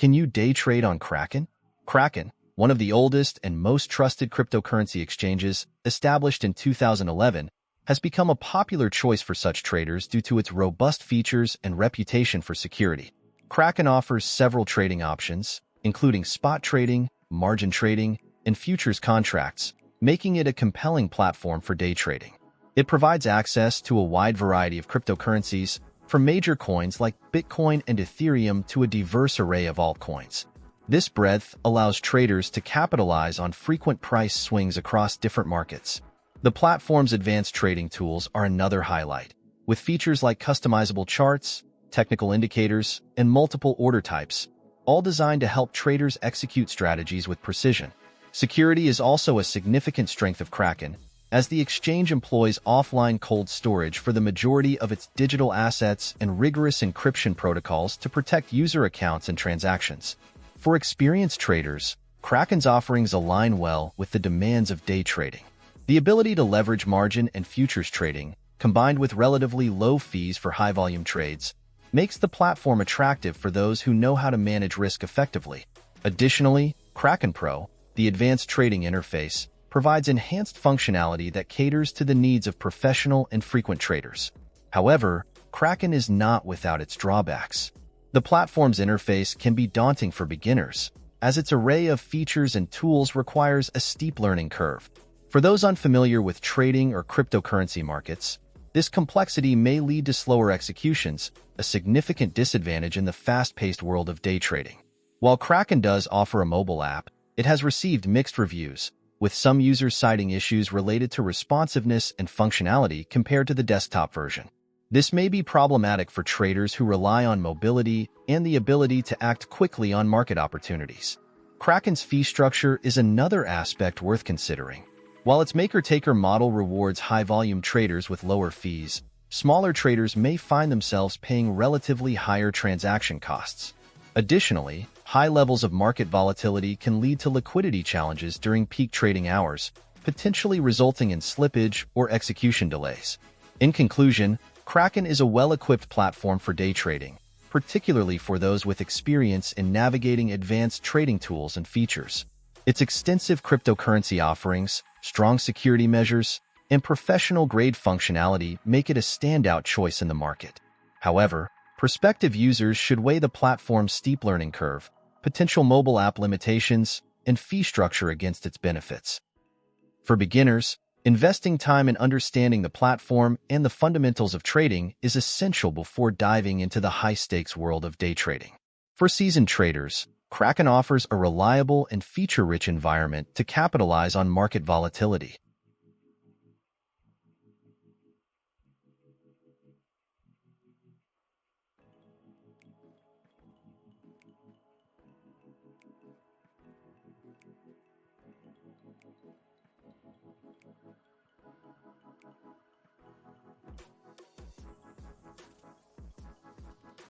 Can you day trade on Kraken? Kraken, one of the oldest and most trusted cryptocurrency exchanges, established in 2011, has become a popular choice for such traders due to its robust features and reputation for security. Kraken offers several trading options, including spot trading, margin trading, and futures contracts, making it a compelling platform for day trading. It provides access to a wide variety of cryptocurrencies, from major coins like Bitcoin and Ethereum to a diverse array of altcoins. This breadth allows traders to capitalize on frequent price swings across different markets. The platform's advanced trading tools are another highlight, with features like customizable charts, technical indicators, and multiple order types, all designed to help traders execute strategies with precision. Security is also a significant strength of Kraken, as the exchange employs offline cold storage for the majority of its digital assets and rigorous encryption protocols to protect user accounts and transactions. For experienced traders, Kraken's offerings align well with the demands of day trading. The ability to leverage margin and futures trading, combined with relatively low fees for high-volume trades, makes the platform attractive for those who know how to manage risk effectively. Additionally, Kraken Pro, the advanced trading interface, provides enhanced functionality that caters to the needs of professional and frequent traders. However, Kraken is not without its drawbacks. The platform's interface can be daunting for beginners, as its array of features and tools requires a steep learning curve. For those unfamiliar with trading or cryptocurrency markets, this complexity may lead to slower executions, a significant disadvantage in the fast-paced world of day trading. While Kraken does offer a mobile app, it has received mixed reviews, with some users citing issues related to responsiveness and functionality compared to the desktop version. This may be problematic for traders who rely on mobility and the ability to act quickly on market opportunities. Kraken's fee structure is another aspect worth considering. While its maker-taker model rewards high-volume traders with lower fees, smaller traders may find themselves paying relatively higher transaction costs. Additionally, high levels of market volatility can lead to liquidity challenges during peak trading hours, potentially resulting in slippage or execution delays. In conclusion, Kraken is a well-equipped platform for day trading, particularly for those with experience in navigating advanced trading tools and features. Its extensive cryptocurrency offerings, strong security measures, and professional-grade functionality make it a standout choice in the market. However, prospective users should weigh the platform's steep learning curve, potential mobile app limitations, and fee structure against its benefits. For beginners, investing time in understanding the platform and the fundamentals of trading is essential before diving into the high-stakes world of day trading. For seasoned traders, Kraken offers a reliable and feature-rich environment to capitalize on market volatility.